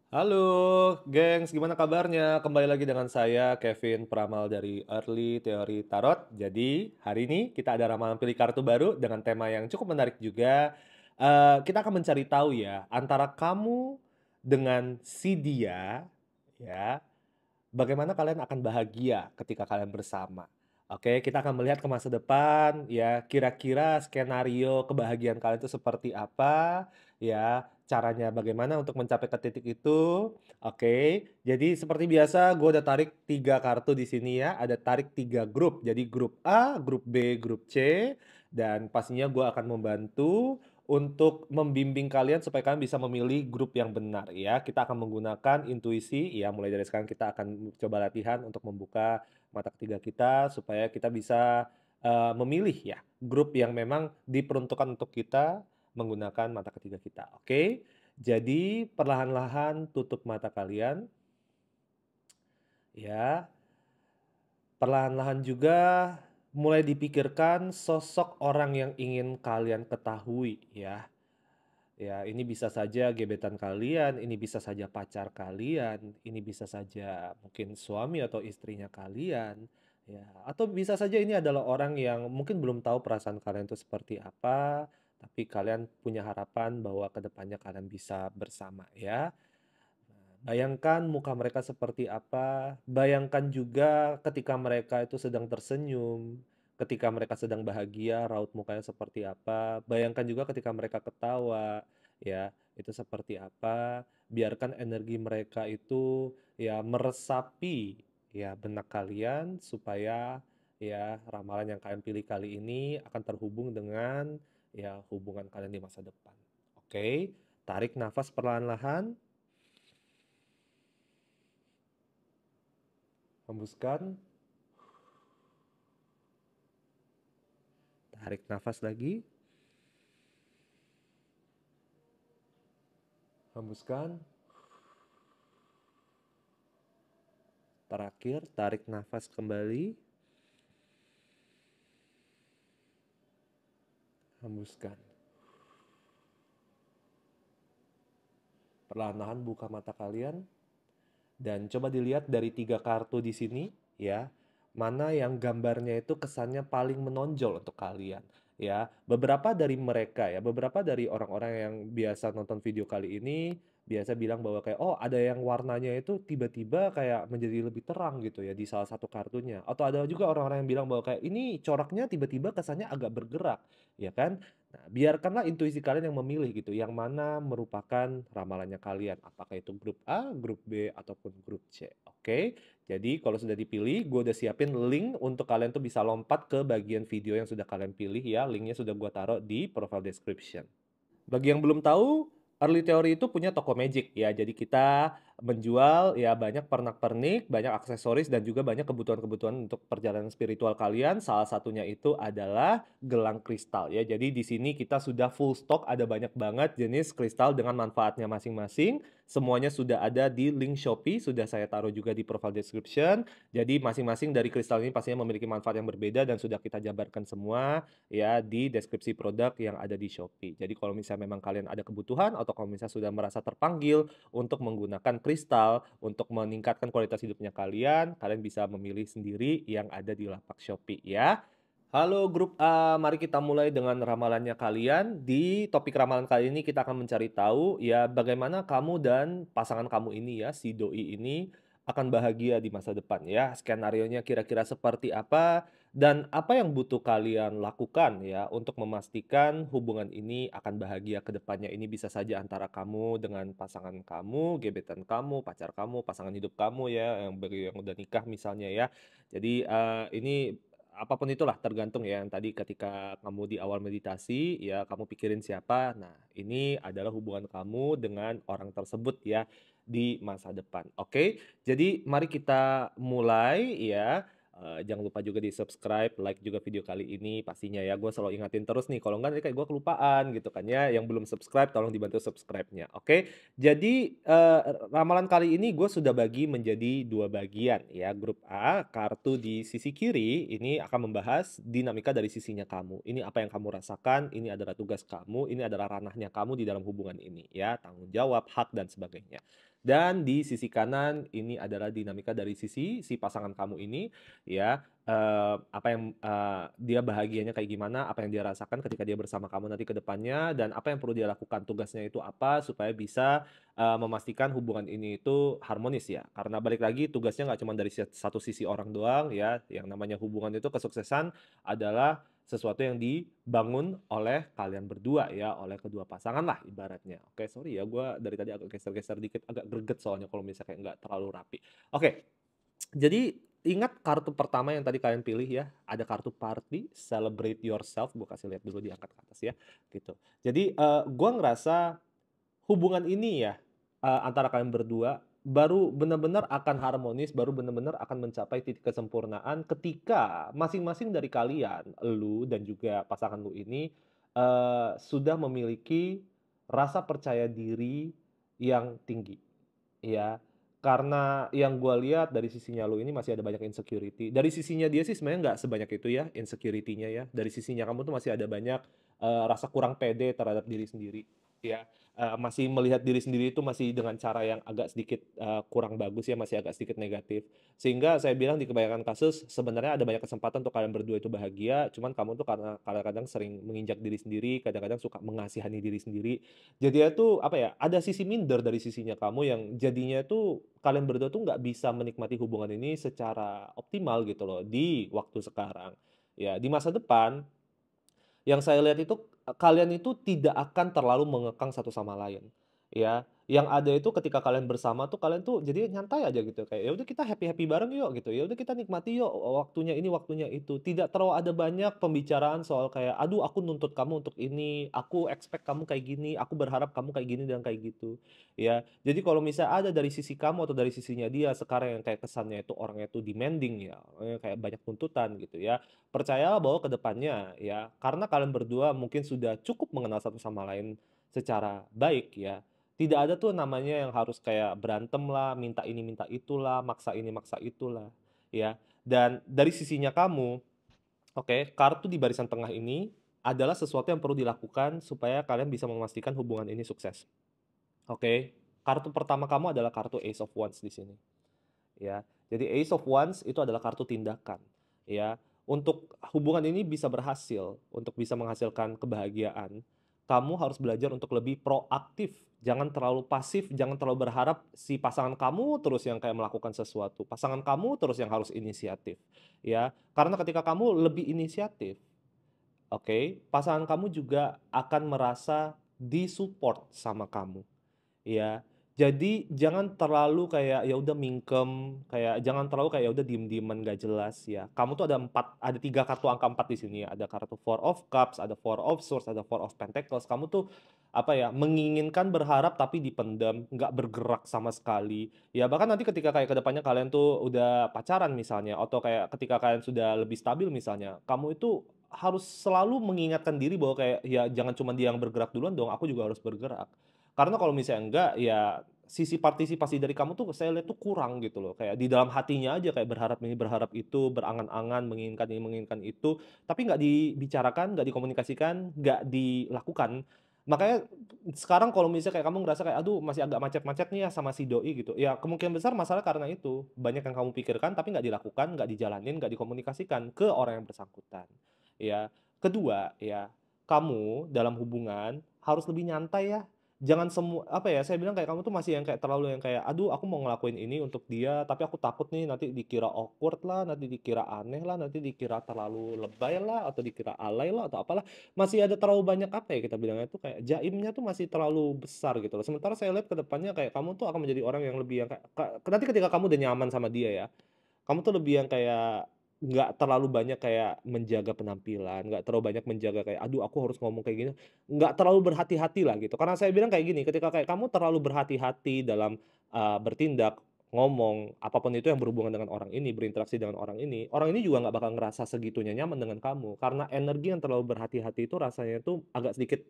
Halo, gengs, gimana kabarnya? Kembali lagi dengan saya, Kevin Pramal dari Early Theory Tarot. Jadi, hari ini kita ada ramalan pilih kartu baru dengan tema yang cukup menarik juga. Kita akan mencari tahu ya, antara kamu dengan si dia, ya, bagaimana kalian akan bahagia ketika kalian bersama. Oke, kita akan melihat ke masa depan, ya, kira-kira skenario kebahagiaan kalian itu seperti apa, ya, caranya bagaimana untuk mencapai ke titik itu. Oke, jadi seperti biasa gue udah tarik 3 kartu di sini ya, ada tarik 3 grup. Jadi grup A, grup B, grup C, dan pastinya gue akan membantu untuk membimbing kalian supaya kalian bisa memilih grup yang benar ya. Kita akan menggunakan intuisi ya, mulai dari sekarang kita akan coba latihan untuk membuka mata ketiga kita supaya kita bisa, memilih ya grup yang memang diperuntukkan untuk kita menggunakan mata ketiga kita, oke? Jadi perlahan-lahan tutup mata kalian, ya. Perlahan-lahan juga mulai dipikirkan sosok orang yang ingin kalian ketahui ya. Ya, ini bisa saja gebetan kalian, ini bisa saja pacar kalian, ini bisa saja mungkin suami atau istrinya kalian, ya. Atau bisa saja ini adalah orang yang mungkin belum tahu perasaan kalian itu seperti apa, tapi kalian punya harapan bahwa kedepannya kalian bisa bersama, ya. Bayangkan muka mereka seperti apa, bayangkan juga ketika mereka itu sedang tersenyum, ketika mereka sedang bahagia, raut mukanya seperti apa, bayangkan juga ketika mereka ketawa, ya, itu seperti apa. Biarkan energi mereka itu ya meresapi ya benak kalian supaya ya ramalan yang kalian pilih kali ini akan terhubung dengan ya hubungan kalian di masa depan. Oke, tarik nafas perlahan-lahan. Hembuskan, tarik nafas lagi, hembuskan. Terakhir, tarik nafas kembali, hembuskan. Perlahan-lahan buka mata kalian dan coba dilihat dari 3 kartu di sini ya, mana yang gambarnya itu kesannya paling menonjol untuk kalian ya. Beberapa dari mereka ya, beberapa dari orang-orang yang biasa nonton video kali ini biasa bilang bahwa kayak, "Oh, ada yang warnanya itu tiba-tiba kayak menjadi lebih terang," gitu ya di salah satu kartunya. Atau ada juga orang-orang yang bilang bahwa kayak, "Ini coraknya tiba-tiba kesannya agak bergerak," ya kan? Nah, biarkanlah intuisi kalian yang memilih gitu, yang mana merupakan ramalannya kalian. Apakah itu grup A, grup B, ataupun grup C. Oke, jadi kalau sudah dipilih, gue udah siapin link untuk kalian tuh bisa lompat ke bagian video yang sudah kalian pilih ya. Linknya sudah gue taruh di profile description. Bagi yang belum tahu, Early Theory itu punya toko magic ya. Jadi kita menjual ya banyak pernak-pernik, banyak aksesoris dan juga banyak kebutuhan-kebutuhan untuk perjalanan spiritual kalian. Salah satunya itu adalah gelang kristal ya. Jadi di sini kita sudah full stock, ada banyak banget jenis kristal dengan manfaatnya masing-masing. Semuanya sudah ada di link Shopee, sudah saya taruh juga di profile description. Jadi masing-masing dari kristal ini pastinya memiliki manfaat yang berbeda dan sudah kita jabarkan semua ya di deskripsi produk yang ada di Shopee. Jadi kalau misalnya memang kalian ada kebutuhan atau kalau misalnya sudah merasa terpanggil untuk menggunakan kristal untuk meningkatkan kualitas hidupnya kalian, kalian bisa memilih sendiri yang ada di lapak Shopee ya. Halo grup A, mari kita mulai dengan ramalannya kalian. Di topik ramalan kali ini kita akan mencari tahu ya bagaimana kamu dan pasangan kamu ini ya, si doi ini akan bahagia di masa depan ya. Skenarionya kira-kira seperti apa dan apa yang butuh kalian lakukan ya untuk memastikan hubungan ini akan bahagia ke depannya. Ini bisa saja antara kamu dengan pasangan kamu, gebetan kamu, pacar kamu, pasangan hidup kamu ya yang udah nikah misalnya ya. Jadi ini apapun itulah tergantung ya yang tadi ketika kamu di awal meditasi ya kamu pikirin siapa. Nah, ini adalah hubungan kamu dengan orang tersebut ya di masa depan. Oke. Jadi mari kita mulai ya. Jangan lupa juga di-subscribe, like juga video kali ini pastinya ya. Gue selalu ingatin terus nih, kalau enggak nanti kayak gue kelupaan gitu kan ya. Yang belum subscribe tolong dibantu subscribe-nya. Oke. Jadi ramalan kali ini gue sudah bagi menjadi 2 bagian ya. Grup A, kartu di sisi kiri ini akan membahas dinamika dari sisinya kamu. Ini apa yang kamu rasakan, ini adalah tugas kamu, ini adalah ranahnya kamu di dalam hubungan ini ya, tanggung jawab, hak dan sebagainya. Dan di sisi kanan ini adalah dinamika dari sisi si pasangan kamu ini, ya, apa yang, dia bahagianya kayak gimana, apa yang dia rasakan ketika dia bersama kamu nanti ke depannya, dan apa yang perlu dia lakukan, tugasnya itu apa, supaya bisa, memastikan hubungan ini itu harmonis ya. Karena balik lagi tugasnya nggak cuma dari satu sisi orang doang ya, yang namanya hubungan itu kesuksesan adalah sesuatu yang dibangun oleh kalian berdua ya, oleh kedua pasangan lah ibaratnya. Oke, sorry ya gue dari tadi agak geser-geser dikit, agak greget soalnya kalau misalnya kayak nggak terlalu rapi. Oke, jadi ingat kartu pertama yang tadi kalian pilih ya, ada kartu party, celebrate yourself, gue kasih lihat dulu diangkat ke atas ya, gitu. Jadi, gua ngerasa hubungan ini ya, antara kalian berdua, baru benar-benar akan harmonis, baru benar-benar akan mencapai titik kesempurnaan ketika masing-masing dari kalian, lu dan juga pasangan lu ini, sudah memiliki rasa percaya diri yang tinggi, ya. Karena yang gua lihat dari sisinya lu ini masih ada banyak insecurity. Dari sisinya dia sih sebenarnya nggak sebanyak itu ya, insecurity-nya ya. Dari sisinya kamu tuh masih ada banyak, rasa kurang pede terhadap diri sendiri, ya. Masih melihat diri sendiri itu masih dengan cara yang agak sedikit, kurang bagus ya, masih agak sedikit negatif. Sehingga saya bilang di kebanyakan kasus sebenarnya ada banyak kesempatan untuk kalian berdua itu bahagia, cuman kamu tuh karena kadang-kadang sering menginjak diri sendiri, kadang-kadang suka mengasihani diri sendiri. Jadinya tuh, apa ya, ada sisi minder dari sisinya kamu yang jadinya tuh kalian berdua tuh nggak bisa menikmati hubungan ini secara optimal gitu loh, di waktu sekarang. Ya, di masa depan yang saya lihat itu, kalian itu tidak akan terlalu mengekang satu sama lain, ya. Yang ada itu ketika kalian bersama tuh, kalian tuh jadi nyantai aja gitu, kayak, "Ya udah kita happy-happy bareng yuk," gitu, "Ya udah kita nikmati yuk waktunya ini, waktunya itu." Tidak terlalu ada banyak pembicaraan soal kayak, "Aduh aku nuntut kamu untuk ini, aku expect kamu kayak gini, aku berharap kamu kayak gini dan kayak gitu." Ya, jadi kalau misalnya ada dari sisi kamu atau dari sisinya dia sekarang yang kayak kesannya itu orangnya itu demanding ya, orangnya kayak banyak tuntutan gitu ya, percayalah bahwa ke depannya ya, karena kalian berdua mungkin sudah cukup mengenal satu sama lain secara baik ya, tidak ada tuh namanya yang harus kayak berantem lah, minta ini minta itulah, maksa ini maksa itulah, ya. Dan dari sisinya kamu, oke, kartu di barisan tengah ini adalah sesuatu yang perlu dilakukan supaya kalian bisa memastikan hubungan ini sukses. Oke, kartu pertama kamu adalah kartu Ace of Wands di sini. Ya. Jadi Ace of Wands itu adalah kartu tindakan, ya. Untuk hubungan ini bisa berhasil, untuk bisa menghasilkan kebahagiaan, kamu harus belajar untuk lebih proaktif. Jangan terlalu pasif, jangan terlalu berharap si pasangan kamu terus yang kayak melakukan sesuatu. Pasangan kamu terus yang harus inisiatif, ya. Karena ketika kamu lebih inisiatif, oke, pasangan kamu juga akan merasa disupport sama kamu. Iya, jadi jangan terlalu kayak, ya udah mingkem, kayak jangan terlalu kayak, ya udah diem-dieman nggak jelas ya. Kamu tuh ada 3 kartu angka 4 di sini ya, ada kartu Four of Cups, ada Four of Swords, ada Four of Pentacles. Kamu tuh, apa ya, menginginkan, berharap, tapi dipendam, nggak bergerak sama sekali. Ya bahkan nanti ketika kayak ke depannya kalian tuh udah pacaran misalnya, atau kayak ketika kalian sudah lebih stabil misalnya, kamu itu harus selalu mengingatkan diri bahwa kayak, ya jangan cuma dia yang bergerak duluan dong, aku juga harus bergerak. Karena kalau misalnya enggak, ya sisi partisipasi dari kamu tuh saya lihat tuh kurang gitu loh. Kayak di dalam hatinya aja kayak berharap ini, berharap itu, berangan-angan, menginginkan ini, menginginkan itu, tapi nggak dibicarakan, nggak dikomunikasikan, nggak dilakukan. Makanya sekarang kalau misalnya kayak kamu ngerasa kayak, "Aduh masih agak macet-macet nih ya sama si doi," gitu, ya kemungkinan besar masalah karena itu. Banyak yang kamu pikirkan tapi nggak dilakukan, nggak dijalanin, nggak dikomunikasikan ke orang yang bersangkutan, ya. Kedua, ya, kamu dalam hubungan harus lebih nyantai ya. Jangan apa ya, saya bilang kayak kamu tuh masih yang kayak terlalu yang kayak, "Aduh aku mau ngelakuin ini untuk dia, tapi aku takut nih nanti dikira awkward lah, nanti dikira aneh lah, nanti dikira terlalu lebay lah, atau dikira alay lah, atau apalah." Masih ada terlalu banyak apa ya, kita bilangnya tuh kayak jaimnya tuh masih terlalu besar gitu loh. Sementara saya lihat ke depannya kayak kamu tuh akan menjadi orang yang lebih yang kayak nanti ketika kamu udah nyaman sama dia ya, kamu tuh lebih yang kayak nggak terlalu banyak kayak menjaga penampilan, nggak terlalu banyak menjaga kayak, "Aduh aku harus ngomong kayak gini." Nggak terlalu berhati-hati lah gitu. Karena saya bilang kayak gini, ketika kayak kamu terlalu berhati-hati dalam, bertindak, ngomong, apapun itu yang berhubungan dengan orang ini, berinteraksi dengan orang ini juga nggak bakal ngerasa segitunya nyaman dengan kamu. Karena energi yang terlalu berhati-hati itu rasanya tuh agak sedikit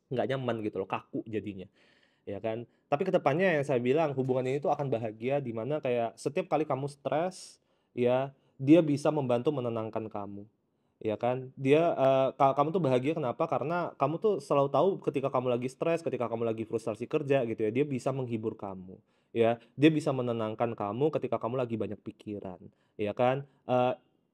nggak nyaman gitu loh, kaku jadinya, ya kan. Tapi ke depannya yang saya bilang hubungan ini tuh akan bahagia di mana kayak setiap kali kamu stres, ya, dia bisa membantu menenangkan kamu. ya kan? Dia, kamu tuh bahagia kenapa? Karena kamu tuh selalu tahu ketika kamu lagi stres, ketika kamu lagi frustasi kerja gitu ya, dia bisa menghibur kamu, ya. Dia bisa menenangkan kamu ketika kamu lagi banyak pikiran, ya kan?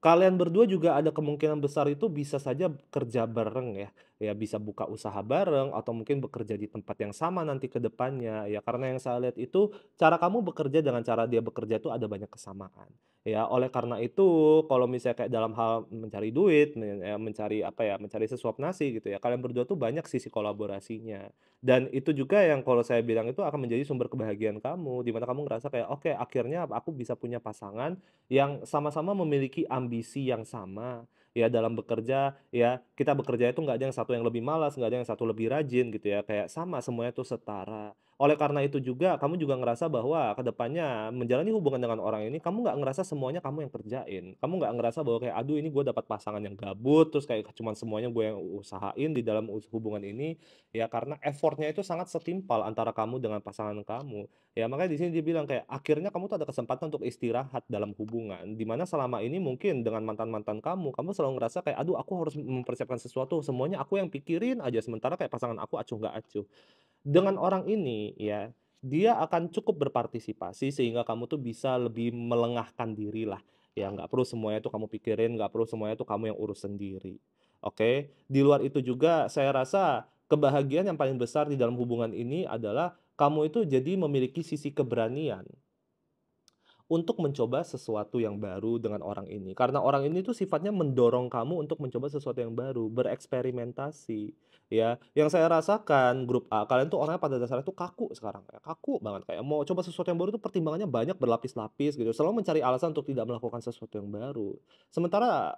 Kalian berdua juga ada kemungkinan besar itu bisa saja kerja bareng ya bisa buka usaha bareng atau mungkin bekerja di tempat yang sama nanti ke depannya, ya. Karena yang saya lihat itu cara kamu bekerja dengan cara dia bekerja itu ada banyak kesamaan. Ya, oleh karena itu, kalau misalnya kayak dalam hal mencari duit, mencari apa ya, mencari sesuap nasi gitu ya, kalian berdua tuh banyak sisi kolaborasinya. Dan itu juga yang kalau saya bilang itu akan menjadi sumber kebahagiaan kamu, di mana kamu ngerasa kayak, "Oke, akhirnya aku bisa punya pasangan yang sama-sama memiliki ambisi yang sama." Ya, dalam bekerja, ya kita bekerja itu nggak ada yang satu yang lebih malas, nggak ada yang satu lebih rajin gitu ya, kayak sama semuanya tuh setara. Oleh karena itu juga, kamu juga ngerasa bahwa ke depannya menjalani hubungan dengan orang ini, kamu nggak ngerasa semuanya kamu yang kerjain. Kamu nggak ngerasa bahwa kayak, "Aduh ini gue dapat pasangan yang gabut, terus kayak cuman semuanya gue yang usahain di dalam hubungan ini." Ya karena effortnya itu sangat setimpal antara kamu dengan pasangan kamu. Ya makanya di sini dia bilang kayak, akhirnya kamu tuh ada kesempatan untuk istirahat dalam hubungan, di mana selama ini mungkin dengan mantan-mantan kamu selalu ngerasa kayak, "Aduh aku harus mempersiapkan sesuatu, semuanya aku yang pikirin aja, sementara kayak pasangan aku acuh nggak acuh." Dengan orang ini ya, dia akan cukup berpartisipasi sehingga kamu tuh bisa lebih melengahkan diri lah. Ya nggak perlu semuanya tuh kamu pikirin, nggak perlu semuanya tuh kamu yang urus sendiri. Oke? Di luar itu juga saya rasa kebahagiaan yang paling besar di dalam hubungan ini adalah kamu itu jadi memiliki sisi keberanian untuk mencoba sesuatu yang baru dengan orang ini. Karena orang ini tuh sifatnya mendorong kamu untuk mencoba sesuatu yang baru, bereksperimentasi, ya. Yang saya rasakan grup A, kalian tuh orangnya pada dasarnya tuh kaku sekarang, kayak kaku banget, kayak mau coba sesuatu yang baru tuh pertimbangannya banyak berlapis-lapis gitu, selalu mencari alasan untuk tidak melakukan sesuatu yang baru. Sementara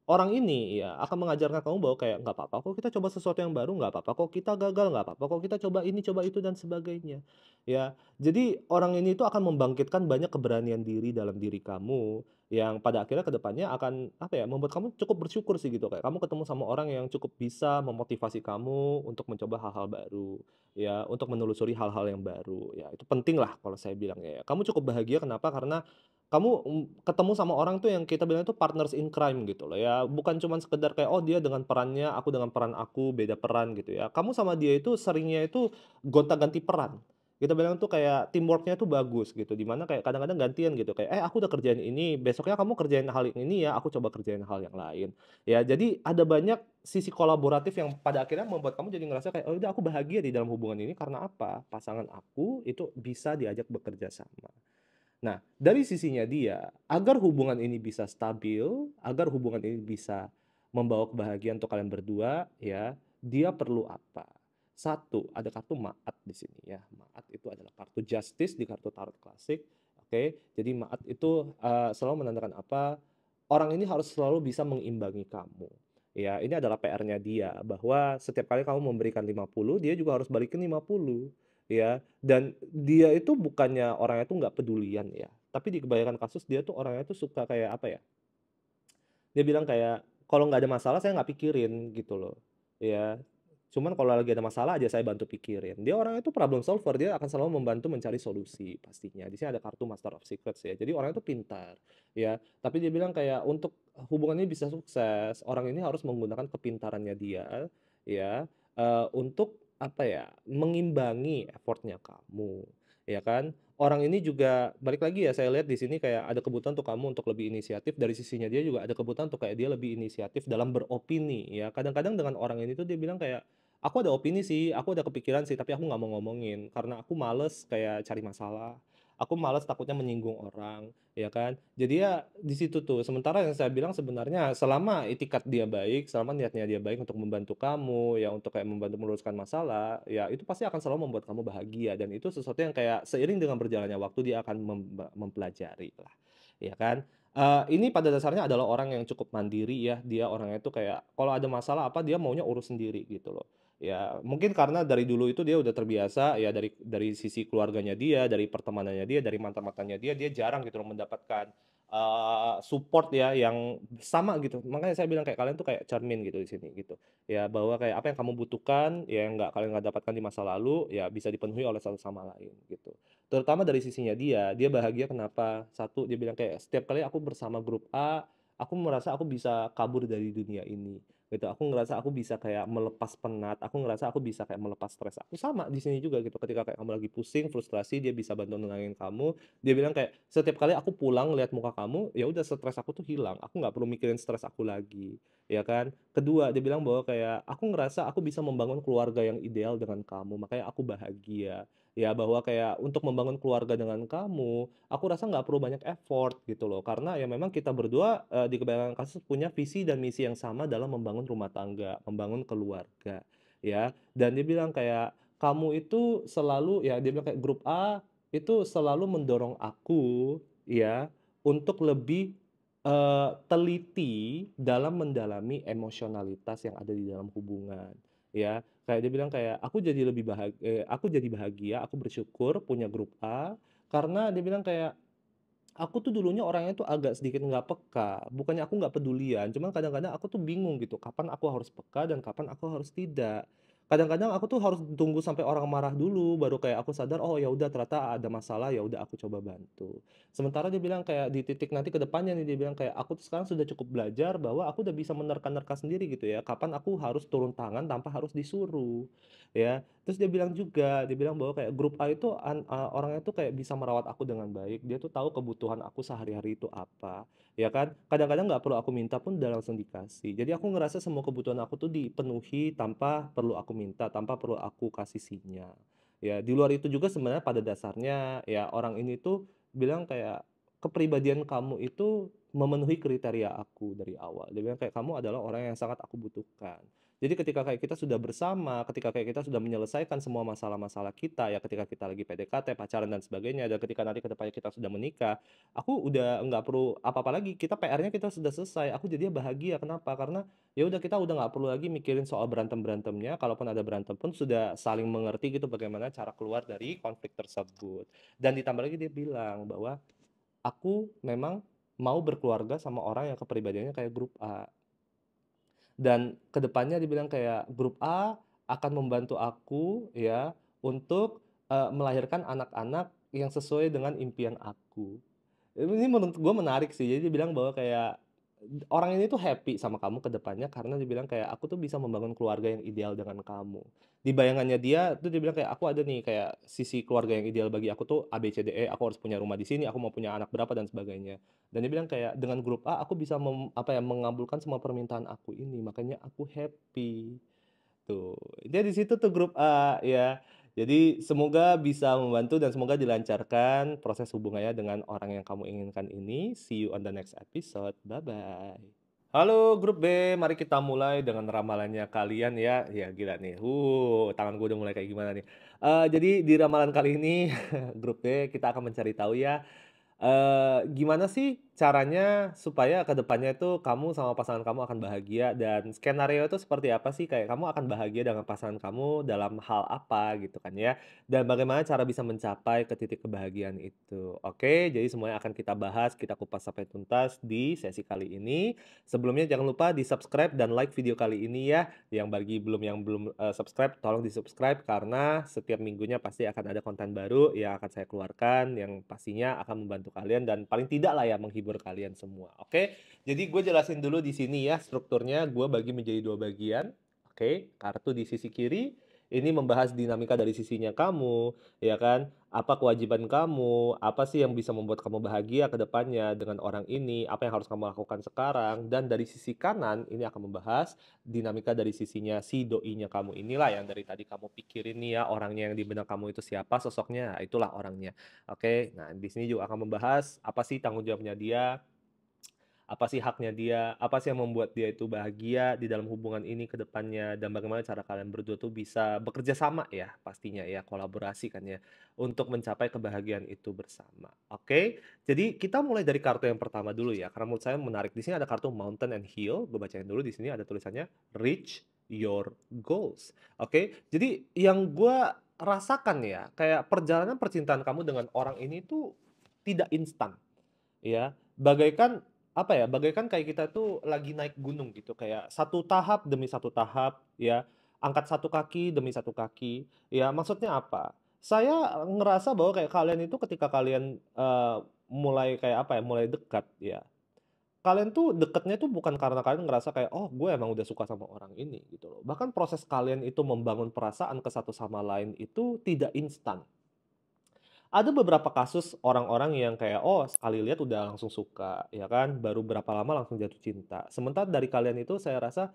orang ini ya akan mengajarkan kamu bahwa kayak, "Nggak apa-apa kok kita coba sesuatu yang baru, nggak apa-apa kok kita gagal, nggak apa-apa kok kita coba ini, coba itu, dan sebagainya." Ya, jadi orang ini itu akan membangkitkan banyak keberanian diri dalam diri kamu, yang pada akhirnya ke depannya akan, apa ya, membuat kamu cukup bersyukur sih gitu, kayak kamu ketemu sama orang yang cukup bisa memotivasi kamu untuk mencoba hal-hal baru, ya, untuk menelusuri hal-hal yang baru, ya itu penting lah kalau saya bilang ya. Kamu cukup bahagia kenapa? Karena kamu, ketemu sama orang tuh yang kita bilang itu partners in crime gitu loh ya, bukan cuman sekedar kayak, oh dia dengan perannya, aku dengan peran aku, beda peran gitu ya. Kamu sama dia itu seringnya itu gonta-ganti peran. Kita bilang tuh kayak teamwork-nya tuh bagus gitu, di mana kayak kadang-kadang gantian gitu, kayak, aku udah kerjain ini, besoknya kamu kerjain hal yang ini ya, aku coba kerjain hal yang lain. Ya jadi ada banyak sisi kolaboratif yang pada akhirnya membuat kamu jadi ngerasa kayak, "Oh udah aku bahagia di dalam hubungan ini karena apa? Pasangan aku itu bisa diajak bekerja sama." Nah, dari sisinya dia, agar hubungan ini bisa stabil, agar hubungan ini bisa membawa kebahagiaan untuk kalian berdua, ya, dia perlu apa? Satu, ada kartu Maat di sini ya. Maat itu adalah kartu justice di kartu tarot klasik, oke. Jadi Maat itu, selalu menandakan apa? Orang ini harus selalu bisa mengimbangi kamu. Ya, ini adalah PR-nya dia, bahwa setiap kali kamu memberikan 50, dia juga harus balikin 50, ya. Dan dia itu bukannya orangnya tuh nggak pedulian ya, tapi di kebanyakan kasus dia tuh orangnya tuh suka kayak apa ya, dia bilang kayak, "Kalau nggak ada masalah saya nggak pikirin," gitu loh, ya. Cuman kalau lagi ada masalah aja saya bantu pikirin. Dia orangnya tuh problem solver, dia akan selalu membantu mencari solusi pastinya. Di sini ada kartu Master of Secrets ya, jadi orangnya tuh pintar, ya. Tapi dia bilang kayak, "Untuk hubungan ini bisa sukses, orang ini harus menggunakan kepintarannya dia, ya, untuk apa ya, mengimbangi effort-nya kamu." Ya kan? Orang ini juga balik lagi ya, saya lihat di sini kayak ada kebutuhan untuk kamu untuk lebih inisiatif, dari sisinya dia juga ada kebutuhan untuk kayak dia lebih inisiatif dalam beropini ya. Kadang-kadang dengan orang ini tuh dia bilang kayak, "Aku ada opini sih, aku ada kepikiran sih, tapi aku nggak mau ngomongin karena aku males kayak cari masalah. Aku males takutnya menyinggung orang." Ya kan? Jadi ya di situ tuh, sementara yang saya bilang sebenarnya selama itikat dia baik, selama niatnya dia baik untuk membantu kamu, ya untuk kayak membantu meluruskan masalah, ya itu pasti akan selalu membuat kamu bahagia dan itu sesuatu yang kayak seiring dengan berjalannya waktu dia akan mempelajari lah, ya kan? Ini pada dasarnya adalah orang yang cukup mandiri ya, dia orangnya itu kayak kalau ada masalah apa dia maunya urus sendiri gitu loh. Ya mungkin karena dari dulu itu dia udah terbiasa ya dari sisi keluarganya dia, dari pertemanannya dia, dari mantan-mantannya dia jarang gitu loh mendapatkan, support ya yang sama gitu. Makanya saya bilang kayak kalian tuh kayak cermin gitu di sini gitu. Ya bahwa kayak apa yang kamu butuhkan, ya yang kalian nggak dapatkan di masa lalu, ya bisa dipenuhi oleh satu sama lain gitu. Terutama dari sisinya dia bahagia kenapa? Satu dia bilang kayak, "Setiap kali aku bersama grup A, aku merasa aku bisa kabur dari dunia ini, gitu. Aku ngerasa aku bisa kayak melepas penat, aku ngerasa aku bisa kayak melepas stres aku. Sama di sini juga gitu, ketika kayak kamu lagi pusing, frustrasi, dia bisa bantu nenangin kamu. Dia bilang kayak, "Setiap kali aku pulang lihat muka kamu, ya udah stres aku tuh hilang, aku nggak perlu mikirin stres aku lagi." Ya kan. Kedua, dia bilang bahwa kayak, "Aku ngerasa aku bisa membangun keluarga yang ideal dengan kamu, makanya aku bahagia." Ya, bahwa kayak untuk membangun keluarga dengan kamu, aku rasa nggak perlu banyak effort gitu loh. Karena ya memang kita berdua, di kebanyakan kasus punya visi dan misi yang sama dalam membangun rumah tangga, membangun keluarga, ya. Dan dia bilang kayak, "Kamu itu selalu," ya dia bilang kayak, "Grup A itu selalu mendorong aku, ya, untuk lebih, teliti dalam mendalami emosionalitas yang ada di dalam hubungan." Ya, kayak dia bilang kayak, "Aku jadi bahagia, aku bersyukur punya grup A, karena," dia bilang kayak, "aku tuh dulunya orangnya tuh agak sedikit nggak peka, bukannya aku nggak pedulian, cuman kadang-kadang aku tuh bingung gitu, kapan aku harus peka dan kapan aku harus tidak. Kadang-kadang aku tuh harus tunggu sampai orang marah dulu, baru kayak aku sadar, oh ya udah ternyata ada masalah, ya udah aku coba bantu." Sementara dia bilang kayak di titik nanti ke depannya nih, dia bilang kayak, "Aku tuh sekarang sudah cukup belajar bahwa aku udah bisa menerka-nerka sendiri gitu ya, kapan aku harus turun tangan tanpa harus disuruh." Ya. Terus dia bilang bahwa kayak grup A itu orangnya tuh kayak bisa merawat aku dengan baik, dia tuh tahu kebutuhan aku sehari-hari itu apa, ya kan. Kadang-kadang nggak perlu aku minta pun udah langsung dikasih. Jadi aku ngerasa semua kebutuhan aku tuh dipenuhi tanpa perlu aku minta, tanpa perlu aku kasih sinyal. Ya, di luar itu juga sebenarnya pada dasarnya ya orang ini tuh bilang kayak, "Kepribadian kamu itu memenuhi kriteria aku dari awal." Dia bilang kayak, "Kamu adalah orang yang sangat aku butuhkan." Jadi ketika kayak kita sudah bersama, ketika kayak kita sudah menyelesaikan semua masalah-masalah kita, ya ketika kita lagi PDKT, pacaran dan sebagainya, dan ketika nanti ke depannya kita sudah menikah, aku udah nggak perlu apa-apa lagi, kita PR-nya kita sudah selesai, aku jadinya bahagia. Kenapa? Karena ya udah kita udah nggak perlu lagi mikirin soal berantem-berantemnya, kalaupun ada berantem pun sudah saling mengerti gitu bagaimana cara keluar dari konflik tersebut. Dan ditambah lagi dia bilang bahwa, "Aku memang mau berkeluarga sama orang yang kepribadiannya kayak grup A." Dan kedepannya dibilang kayak, "Grup A akan membantu aku ya, untuk, melahirkan anak-anak yang sesuai dengan impian aku." Ini menurut gue menarik sih. Jadi dia bilang bahwa kayak, orang ini tuh happy sama kamu ke depannya karena dia bilang kayak, "Aku tuh bisa membangun keluarga yang ideal dengan kamu." Di bayangannya dia tuh dia bilang kayak, "Aku ada nih kayak sisi keluarga yang ideal bagi aku tuh A, B, C, D, E, aku harus punya rumah di sini, aku mau punya anak berapa dan sebagainya." Dan dia bilang kayak, "Dengan grup A aku bisa apa ya, mengabulkan semua permintaan aku ini, makanya aku happy." Tuh, dia di situ tuh grup A, ya. Jadi semoga bisa membantu dan semoga dilancarkan proses hubungannya dengan orang yang kamu inginkan ini. See you on the next episode. Bye-bye. Halo grup B, mari kita mulai dengan ramalannya kalian ya. Ya gila nih, tangan gue udah mulai kayak gimana nih. Jadi di ramalan kali ini grup B kita akan mencari tahu ya, gimana sih caranya supaya ke depannya itu kamu sama pasangan kamu akan bahagia dan skenario itu seperti apa sih? Kayak kamu akan bahagia dengan pasangan kamu dalam hal apa gitu kan ya, dan bagaimana cara bisa mencapai ke titik kebahagiaan itu. Oke, jadi semuanya akan kita bahas, kita kupas sampai tuntas di sesi kali ini. Sebelumnya jangan lupa di-subscribe dan like video kali ini ya. Yang belum, subscribe, tolong di-subscribe karena setiap minggunya pasti akan ada konten baru yang akan saya keluarkan, yang pastinya akan membantu kalian dan paling tidak lah ya menghibur kalian semua, oke? Jadi gue jelasin dulu di sini ya strukturnya, gue bagi menjadi 2 bagian, oke? Kartu di sisi kiri, ini membahas dinamika dari sisinya kamu, ya kan? Apa kewajiban kamu, apa sih yang bisa membuat kamu bahagia ke depannya dengan orang ini, apa yang harus kamu lakukan sekarang, dan dari sisi kanan ini akan membahas dinamika dari sisinya si doinya kamu inilah yang dari tadi kamu pikirin nih ya, orangnya yang di benak kamu itu siapa, sosoknya, nah, itulah orangnya. Oke, nah di sini juga akan membahas apa sih tanggung jawabnya dia, apa sih haknya dia, apa sih yang membuat dia itu bahagia di dalam hubungan ini ke depannya, dan bagaimana cara kalian berdua tuh bisa bekerja sama ya pastinya ya, kolaborasi kan ya, untuk mencapai kebahagiaan itu bersama. Oke, jadi kita mulai dari kartu yang pertama dulu ya, karena menurut saya menarik. Di sini ada kartu Mountain and Hill, gue bacain dulu. Di sini ada tulisannya Reach Your Goals. Oke, jadi yang gue rasakan ya, kayak perjalanan percintaan kamu dengan orang ini tuh tidak instan. Ya, bagaikan apa ya, bagaikan kayak kita tuh lagi naik gunung gitu, kayak satu tahap demi satu tahap ya, angkat satu kaki demi satu kaki, ya maksudnya apa? Saya ngerasa bahwa kayak kalian itu ketika kalian, mulai kayak apa ya, mulai dekat ya, kalian tuh deketnya tuh bukan karena kalian ngerasa kayak, "Oh, gue emang udah suka sama orang ini," gitu loh. Bahkan proses kalian itu membangun perasaan ke satu sama lain itu tidak instan. Ada beberapa kasus orang-orang yang kayak, oh sekali lihat udah langsung suka, ya kan, baru berapa lama langsung jatuh cinta. Sementara dari kalian itu saya rasa,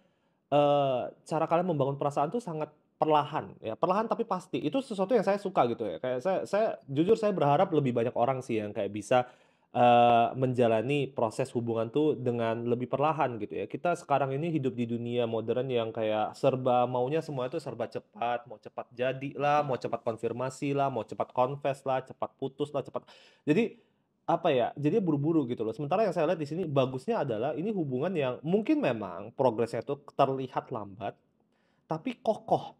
cara kalian membangun perasaan tuh sangat perlahan, ya, perlahan tapi pasti. Itu sesuatu yang saya suka gitu ya, kayak saya jujur saya berharap lebih banyak orang sih yang kayak bisa, menjalani proses hubungan tuh dengan lebih perlahan gitu ya. Kita sekarang ini hidup di dunia modern yang kayak serba maunya semua itu serba cepat, mau cepat jadilah, mau cepat konfirmasi lah, mau cepat confess lah, cepat putus lah, cepat jadi, apa ya, jadinya buru-buru gitu loh. Sementara yang saya lihat di sini bagusnya adalah ini hubungan yang mungkin memang progresnya itu terlihat lambat, tapi kokoh.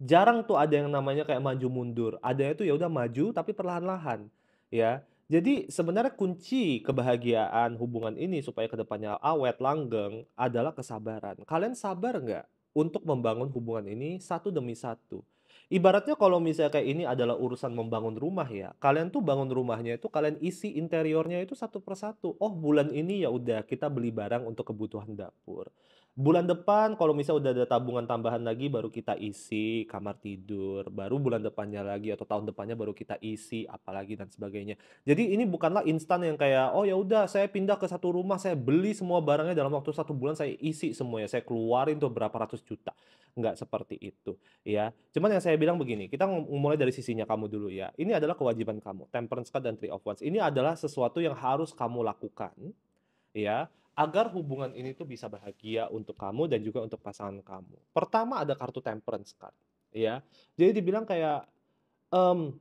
Jarang tuh ada yang namanya kayak maju mundur, adanya tuh ya udah maju tapi perlahan-lahan, ya. Jadi sebenarnya kunci kebahagiaan hubungan ini supaya kedepannya awet, langgeng, adalah kesabaran. Kalian sabar nggak untuk membangun hubungan ini satu demi satu? Ibaratnya kalau misalnya kayak ini adalah urusan membangun rumah ya, kalian tuh bangun rumahnya itu kalian isi interiornya itu satu persatu. Oh bulan ini ya udah kita beli barang untuk kebutuhan dapur. Bulan depan kalau misal udah ada tabungan tambahan lagi baru kita isi kamar tidur, baru bulan depannya lagi atau tahun depannya baru kita isi apalagi dan sebagainya. Jadi ini bukanlah instan yang kayak, "Oh ya udah saya pindah ke satu rumah, saya beli semua barangnya dalam waktu satu bulan saya isi semuanya, saya keluarin tuh berapa ratus juta." Nggak seperti itu, ya. Cuman yang saya bilang begini, kita mulai dari sisinya kamu dulu ya. Ini adalah kewajiban kamu, Temperance Card dan Three of Wands. Ini adalah sesuatu yang harus kamu lakukan ya, agar hubungan ini tuh bisa bahagia untuk kamu dan juga untuk pasangan kamu. Pertama ada kartu Temperance card, ya. Jadi dibilang kayak, mmm,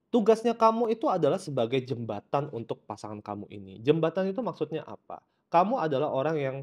tugasnya kamu itu adalah sebagai jembatan untuk pasangan kamu ini. Jembatan itu maksudnya apa? Kamu adalah orang yang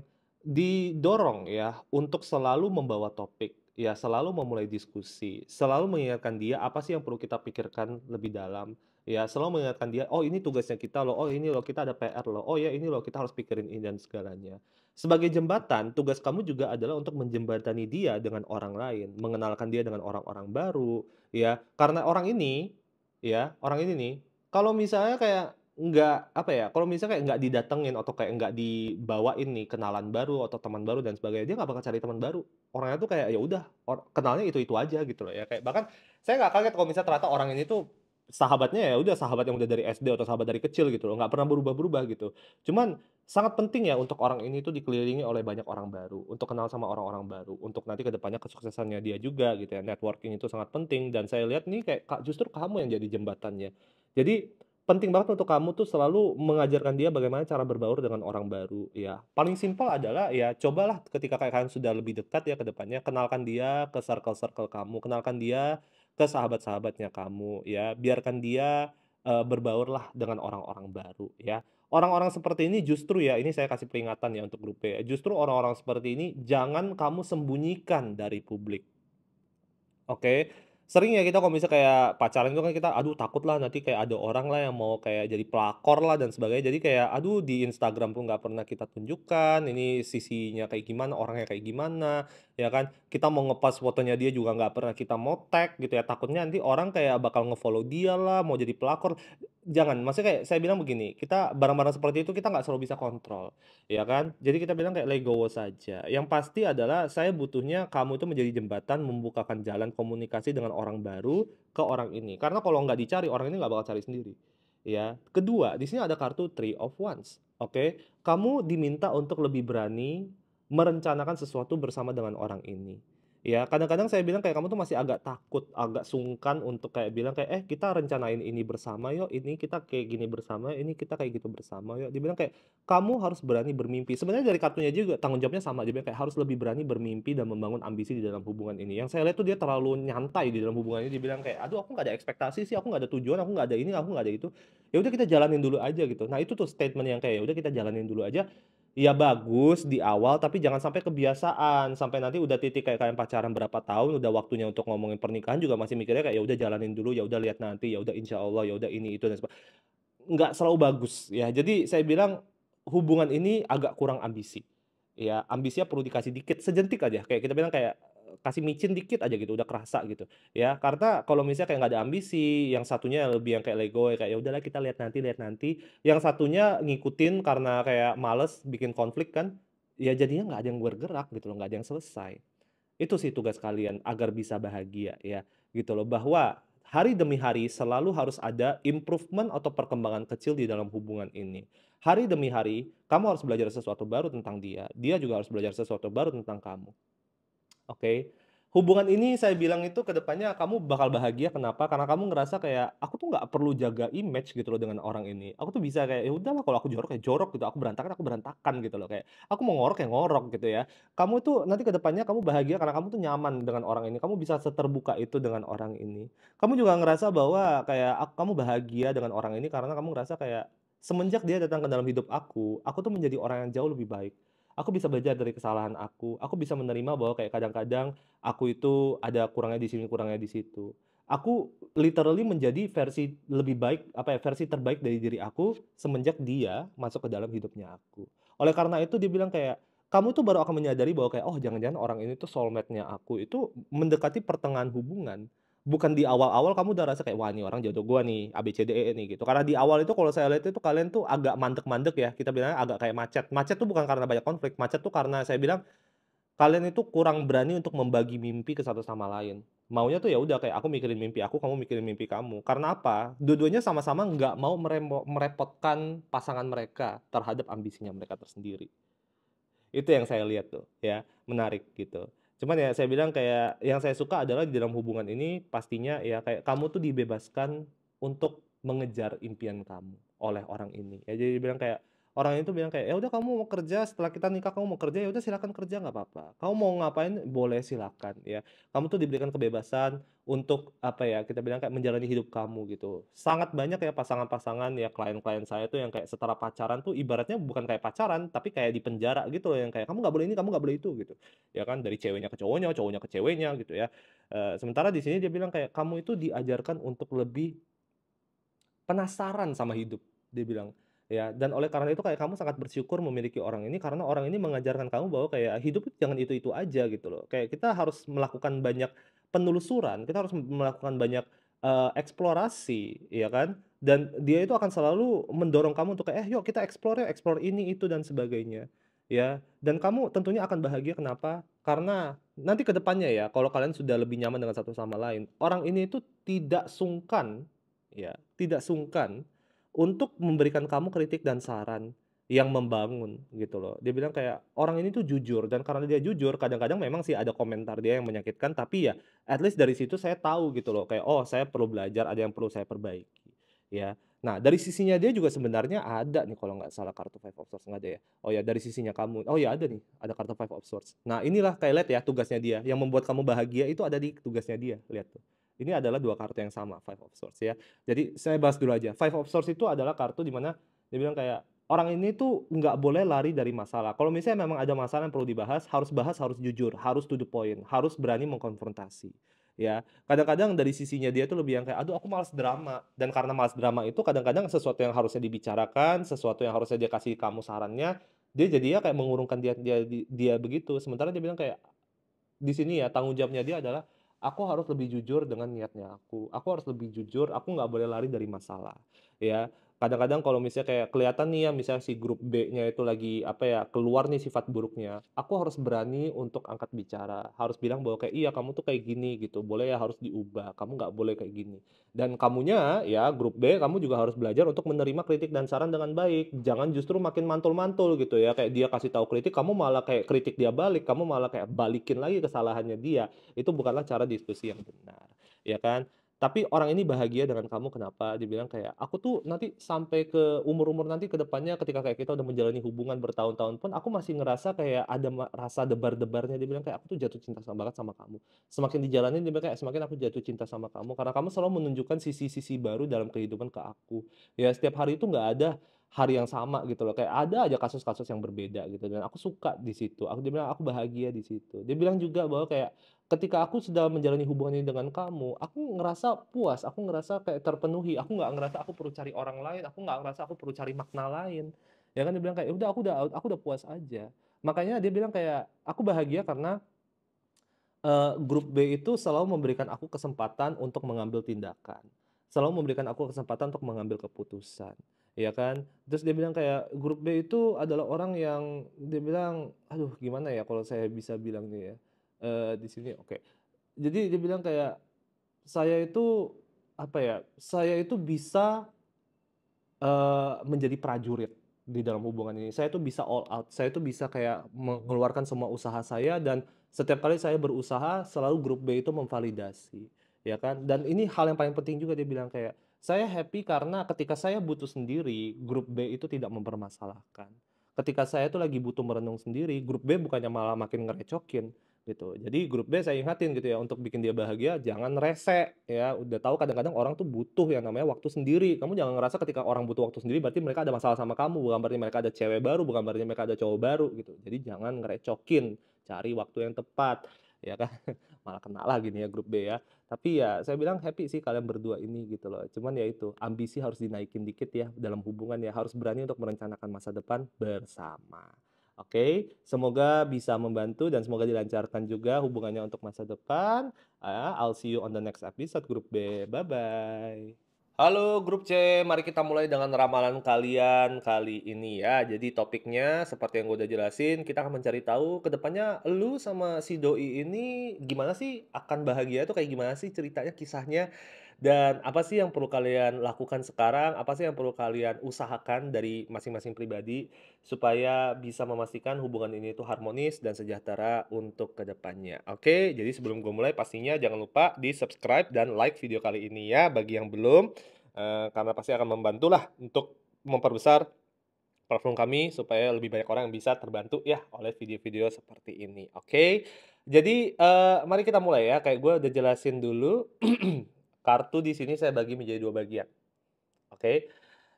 didorong ya untuk selalu membawa topik, ya selalu memulai diskusi, selalu mengingatkan dia apa sih yang perlu kita pikirkan lebih dalam, ya selalu mengingatkan dia, "Oh ini tugasnya kita loh, oh ini loh kita ada PR loh, oh ya ini loh kita harus pikirin ini dan segalanya." Sebagai jembatan, tugas kamu juga adalah untuk menjembatani dia dengan orang lain, mengenalkan dia dengan orang-orang baru, ya. Karena orang ini ya, orang ini nih, kalau misalnya kayak nggak, apa ya, kalau misalnya kayak nggak didatengin atau kayak nggak dibawain nih kenalan baru atau teman baru dan sebagainya, dia nggak bakal cari teman baru. Orangnya tuh kayak ya udah, kenalnya itu-itu aja gitu loh ya, kayak bahkan saya nggak kaget kalau misalnya ternyata orang ini tuh sahabatnya ya udah sahabat yang udah dari SD atau sahabat dari kecil gitu loh, nggak pernah berubah-berubah gitu. Cuman sangat penting ya untuk orang ini tuh dikelilingi oleh banyak orang baru, untuk kenal sama orang-orang baru, untuk nanti ke depannya kesuksesannya dia juga gitu ya, networking itu sangat penting dan saya lihat nih kayak justru kamu yang jadi jembatannya. Jadi, penting banget untuk kamu tuh selalu mengajarkan dia bagaimana cara berbaur dengan orang baru, ya. Paling simpel adalah ya cobalah ketika kayak kalian sudah lebih dekat ya ke depannya, kenalkan dia ke circle-circle kamu, kenalkan dia ke sahabat-sahabatnya kamu, ya. Biarkan dia, berbaurlah dengan orang-orang baru, ya. Orang-orang seperti ini justru ya, ini saya kasih peringatan ya untuk grup B ya, justru orang-orang seperti ini jangan kamu sembunyikan dari publik. Oke. Sering ya kita kalau misalnya kayak pacaran itu kan kita, aduh takut lah nanti kayak ada orang lah yang mau kayak jadi pelakor lah dan sebagainya. Jadi kayak, aduh di Instagram pun nggak pernah kita tunjukkan, ini sisinya kayak gimana, orangnya kayak gimana, ya kan. Kita mau ngepost fotonya dia juga nggak pernah kita mau tag gitu ya, takutnya nanti orang kayak bakal nge-follow dia lah, mau jadi pelakor. Jangan, maksudnya kayak saya bilang begini, kita barang-barang seperti itu kita nggak selalu bisa kontrol. Ya kan? Jadi kita bilang kayak legowo saja. Yang pasti adalah saya butuhnya kamu itu menjadi jembatan membukakan jalan komunikasi dengan orang baru ke orang ini. Karena kalau nggak dicari, orang ini nggak bakal cari sendiri. Ya. Kedua, di sini ada kartu Three of Wands. Oke. Kamu diminta untuk lebih berani merencanakan sesuatu bersama dengan orang ini. Ya, kadang-kadang saya bilang kayak kamu tuh masih agak takut, agak sungkan untuk kayak bilang kayak, kita rencanain ini bersama yuk, ini kita kayak gini bersama, ini kita kayak gitu bersama yuk." Dibilang kayak kamu harus berani bermimpi. Sebenarnya dari kartunya juga tanggung jawabnya sama, dia bilang kayak harus lebih berani bermimpi dan membangun ambisi di dalam hubungan ini. Yang saya lihat tuh dia terlalu nyantai di dalam hubungan ini, dia bilang kayak, "Aduh aku nggak ada ekspektasi sih, aku nggak ada tujuan, aku nggak ada ini, aku nggak ada itu. Ya udah kita jalanin dulu aja," gitu. Nah itu tuh statement yang kayak, "Ya udah kita jalanin dulu aja." Ya bagus di awal, tapi jangan sampai kebiasaan, sampai nanti udah titik kayak kalian pacaran berapa tahun, udah waktunya untuk ngomongin pernikahan juga masih mikirnya kayak, "Ya udah jalanin dulu, ya udah lihat nanti, ya udah insya Allah, ya udah ini itu dan nggak selalu bagus ya. Jadi saya bilang hubungan ini agak kurang ambisi. Ya, ambisinya perlu dikasih dikit, sejentik aja. Kayak kita bilang kayak, kasih micin dikit aja gitu, udah kerasa gitu, ya. Karena kalau misalnya kayak nggak ada ambisi, yang satunya lebih yang kayak legowo, kayak, "Ya udahlah kita lihat nanti," yang satunya ngikutin karena kayak males bikin konflik kan, ya jadinya nggak ada yang bergerak gitu loh, nggak ada yang selesai. Itu sih tugas kalian agar bisa bahagia ya, gitu loh. Bahwa hari demi hari selalu harus ada improvement atau perkembangan kecil di dalam hubungan ini. Hari demi hari, kamu harus belajar sesuatu baru tentang dia, dia juga harus belajar sesuatu baru tentang kamu. Oke. Hubungan ini saya bilang itu ke depannya kamu bakal bahagia kenapa? Karena kamu ngerasa kayak, "Aku tuh nggak perlu jaga image gitu loh dengan orang ini. Aku tuh bisa kayak, ya udahlah kalau aku jorok ya jorok gitu, aku berantakan gitu loh, kayak aku mau ngorok ya ngorok," gitu ya. Kamu tuh nanti ke depannya kamu bahagia karena kamu tuh nyaman dengan orang ini, kamu bisa seterbuka itu dengan orang ini. Kamu juga ngerasa bahwa kayak kamu bahagia dengan orang ini karena kamu ngerasa kayak, semenjak dia datang ke dalam hidup aku tuh menjadi orang yang jauh lebih baik. Aku bisa belajar dari kesalahan aku bisa menerima bahwa kayak kadang-kadang aku itu ada kurangnya di sini, kurangnya di situ. Aku literally menjadi versi lebih baik, apa ya, versi terbaik dari diri aku semenjak dia masuk ke dalam hidupnya aku. Oleh karena itu dia bilang kayak, "Kamu tuh baru akan menyadari bahwa kayak, oh jangan-jangan orang ini tuh soulmate-nya aku." Itu mendekati pertengahan hubungan. Bukan di awal-awal kamu udah rasa kayak, "Wah ini orang jodoh gua nih, A, B, C, D, E nih," gitu. Karena di awal itu kalau saya lihat itu kalian tuh agak mandek-mandek ya, kita bilangnya agak kayak macet. Macet tuh bukan karena banyak konflik, macet tuh karena saya bilang kalian itu kurang berani untuk membagi mimpi ke satu sama lain. Maunya tuh ya udah kayak aku mikirin mimpi aku, kamu mikirin mimpi kamu. Karena apa? Dua-duanya sama-sama nggak mau merepotkan pasangan mereka terhadap ambisinya mereka tersendiri. Itu yang saya lihat tuh ya, menarik gitu. Cuman ya saya bilang kayak yang saya suka adalah di dalam hubungan ini pastinya ya kayak kamu tuh dibebaskan untuk mengejar impian kamu oleh orang ini. Ya jadi bilang kayak orang itu bilang kayak, "Ya udah kamu mau kerja setelah kita nikah kamu mau kerja, ya udah silakan kerja nggak apa-apa. Kamu mau ngapain boleh silakan ya. Kamu tuh diberikan kebebasan untuk apa ya, kita bilang kayak menjalani hidup kamu gitu." Sangat banyak ya pasangan-pasangan ya klien-klien saya tuh yang kayak setelah pacaran tuh ibaratnya bukan kayak pacaran, tapi kayak di penjara gitu loh yang kayak, "Kamu nggak boleh ini, kamu nggak boleh itu," gitu. Ya kan dari ceweknya ke cowoknya ke ceweknya gitu ya. Sementara di sini dia bilang kayak, "Kamu itu diajarkan untuk lebih penasaran sama hidup," dia bilang, ya, dan oleh karena itu kayak kamu sangat bersyukur memiliki orang ini karena orang ini mengajarkan kamu bahwa kayak hidup itu jangan itu-itu aja gitu loh. Kayak kita harus melakukan banyak penelusuran, kita harus melakukan banyak, eksplorasi, ya kan, dan dia itu akan selalu mendorong kamu untuk kayak, "Eh, yuk kita explore yuk, explore ini, itu, dan sebagainya." Ya, dan kamu tentunya akan bahagia kenapa? Karena nanti ke depannya ya, kalau kalian sudah lebih nyaman dengan satu sama lain, orang ini itu tidak sungkan, ya, tidak sungkan untuk memberikan kamu kritik dan saran yang membangun gitu loh. Dia bilang kayak, orang ini tuh jujur dan karena dia jujur kadang-kadang memang sih ada komentar dia yang menyakitkan, tapi ya at least dari situ saya tahu gitu loh kayak, oh saya perlu belajar, ada yang perlu saya perbaiki, ya. Nah dari sisinya dia juga sebenarnya ada nih kalau nggak salah kartu Five of Swords, nggak ada ya? Oh ya dari sisinya kamu, oh ya ada nih, ada kartu Five of Swords. Nah inilah kayak lihat ya tugasnya dia, yang membuat kamu bahagia itu ada di tugasnya dia, lihat tuh. Ini adalah 2 kartu yang sama, Five of Swords ya. Jadi saya bahas dulu aja. Five of Swords itu adalah kartu di mana dia bilang kayak, orang ini tuh nggak boleh lari dari masalah. Kalau misalnya memang ada masalah yang perlu dibahas, harus jujur, harus to the point, harus berani mengkonfrontasi, ya. Kadang-kadang dari sisinya dia tuh lebih yang kayak, "Aduh aku malas drama." Dan karena malas drama itu kadang-kadang sesuatu yang harusnya dibicarakan, sesuatu yang harusnya dia kasih kamu sarannya, dia jadinya kayak mengurungkan dia begitu. Sementara dia bilang kayak, di sini ya tanggung jawabnya dia adalah, aku harus lebih jujur dengan niatnya aku harus lebih jujur, aku nggak boleh lari dari masalah, ya. Kadang-kadang kalau misalnya kayak kelihatan nih ya, misalnya si grup B-nya itu lagi, apa ya, keluar nih sifat buruknya, aku harus berani untuk angkat bicara, harus bilang bahwa kayak, "Iya kamu tuh kayak gini gitu, boleh ya harus diubah, kamu nggak boleh kayak gini." Dan kamunya, ya grup B, kamu juga harus belajar untuk menerima kritik dan saran dengan baik. Jangan justru makin mantul-mantul gitu ya, kayak dia kasih tahu kritik, kamu malah kayak kritik dia balik, kamu malah kayak balikin lagi kesalahannya dia. Itu bukanlah cara diskusi yang benar, ya kan? Tapi orang ini bahagia dengan kamu kenapa? Dibilang kayak, "Aku tuh nanti sampai ke umur-umur nanti ke depannya ketika kayak kita udah menjalani hubungan bertahun-tahun pun aku masih ngerasa kayak ada rasa debar-debarnya." Dia bilang kayak, "Aku tuh jatuh cinta banget sama kamu." Semakin dijalanin dia bilang kayak, "Semakin aku jatuh cinta sama kamu karena kamu selalu menunjukkan sisi-sisi baru dalam kehidupan ke aku." Ya setiap hari itu nggak ada hari yang sama gitu loh, kayak ada aja kasus-kasus yang berbeda gitu dan aku suka di situ. Dia bilang, "Aku bahagia di situ." Dia bilang juga bahwa kayak, "Ketika aku sudah menjalani hubungan ini dengan kamu, aku ngerasa puas, aku ngerasa kayak terpenuhi, aku nggak ngerasa aku perlu cari orang lain, aku nggak ngerasa aku perlu cari makna lain." Ya kan dia bilang kayak, "Udah aku udah puas aja." Makanya dia bilang kayak, "Aku bahagia karena Grup B itu selalu memberikan aku kesempatan untuk mengambil tindakan, selalu memberikan aku kesempatan untuk mengambil keputusan, ya kan. Terus dia bilang kayak, grup B itu adalah orang yang dia bilang, aduh gimana ya kalau saya bisa bilang nih ya, di sini oke. Jadi dia bilang kayak, saya itu, apa ya, saya itu bisa menjadi prajurit di dalam hubungan ini. Saya tuh bisa all out, saya tuh bisa kayak mengeluarkan semua usaha saya dan setiap kali saya berusaha selalu grup B itu memvalidasi, ya kan. Dan ini hal yang paling penting juga dia bilang kayak, "Saya happy karena ketika saya butuh sendiri, grup B itu tidak mempermasalahkan. Ketika saya tuh lagi butuh merenung sendiri, grup B bukannya malah makin ngerecokin." Gitu. Jadi grup B saya ingatin gitu ya, untuk bikin dia bahagia jangan rese ya, udah tahu kadang-kadang orang tuh butuh yang namanya waktu sendiri. Kamu jangan ngerasa ketika orang butuh waktu sendiri berarti mereka ada masalah sama kamu, bukan berarti mereka ada cewek baru, bukan berarti mereka ada cowok baru gitu. Jadi jangan ngerecokin, cari waktu yang tepat, ya kan. Malah kena lagi nih ya grup B ya. Tapi ya saya bilang happy sih kalian berdua ini gitu loh. Cuman ya itu, ambisi harus dinaikin dikit ya dalam hubungan ya, harus berani untuk merencanakan masa depan bersama. Oke, semoga bisa membantu dan semoga dilancarkan juga hubungannya untuk masa depan. I'll see you on the next episode grup B. Bye-bye. Halo grup C, mari kita mulai dengan ramalan kalian kali ini ya. Jadi topiknya seperti yang gue udah jelasin, kita akan mencari tahu ke depannya lu sama si doi ini gimana sih akan bahagia itu kayak gimana sih ceritanya, kisahnya. Dan apa sih yang perlu kalian lakukan sekarang, apa sih yang perlu kalian usahakan dari masing-masing pribadi supaya bisa memastikan hubungan ini itu harmonis dan sejahtera untuk ke depannya. Oke, jadi sebelum gue mulai pastinya jangan lupa di-subscribe dan like video kali ini ya bagi yang belum, karena pasti akan membantulah untuk memperbesar platform kami supaya lebih banyak orang yang bisa terbantu ya oleh video-video seperti ini, oke? Jadi, mari kita mulai ya, kayak gue udah jelasin dulu, kartu di sini saya bagi menjadi 2 bagian, oke?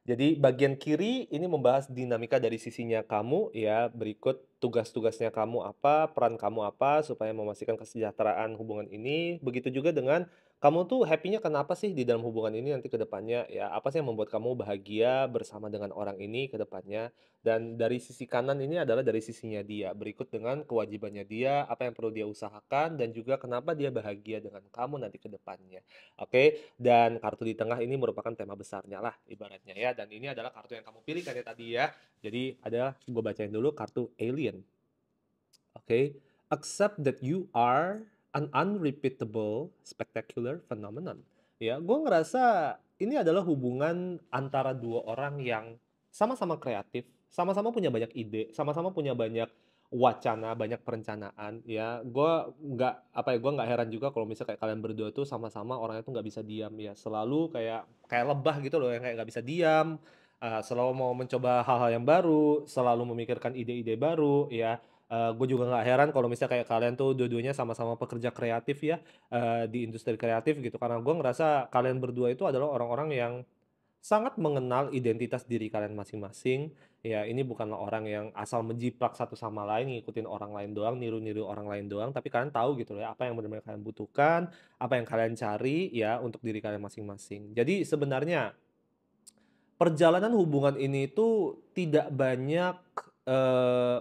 Jadi bagian kiri ini membahas dinamika dari sisinya kamu ya, berikut tugas-tugasnya kamu apa, peran kamu apa, supaya memastikan kesejahteraan hubungan ini. Begitu juga dengan kamu tuh happy-nya kenapa sih di dalam hubungan ini nanti ke depannya, ya apa sih yang membuat kamu bahagia bersama dengan orang ini ke depannya. Dan dari sisi kanan ini adalah dari sisinya dia, berikut dengan kewajibannya dia, apa yang perlu dia usahakan, dan juga kenapa dia bahagia dengan kamu nanti ke depannya. Oke, dan kartu di tengah ini merupakan tema besarnya lah ibaratnya ya, dan ini adalah kartu yang kamu pilih kan ya tadi ya. Jadi ada, gue bacain dulu kartu Alien. Oke, accept that you are an unrepeatable spectacular phenomenon. Ya, gue ngerasa ini adalah hubungan antara dua orang yang sama-sama kreatif, sama-sama punya banyak ide, sama-sama punya banyak wacana, banyak perencanaan. Ya, gue nggak apa ya, gue nggak heran juga kalau misalnya kayak kalian berdua tuh sama-sama orangnya tuh nggak bisa diam ya, selalu kayak kayak lebah gitu loh yang kayak nggak bisa diam, selalu mau mencoba hal-hal yang baru, selalu memikirkan ide-ide baru ya. Gue juga nggak heran kalau misalnya kayak kalian tuh dua-duanya sama-sama pekerja kreatif ya, di industri kreatif gitu, karena gue ngerasa kalian berdua itu adalah orang-orang yang sangat mengenal identitas diri kalian masing-masing, ya ini bukanlah orang yang asal menjiplak satu sama lain, ngikutin orang lain doang, niru-niru orang lain doang, tapi kalian tahu gitu loh ya, apa yang benar-benar kalian butuhkan, apa yang kalian cari ya untuk diri kalian masing-masing. Jadi sebenarnya perjalanan hubungan ini tuh tidak banyak,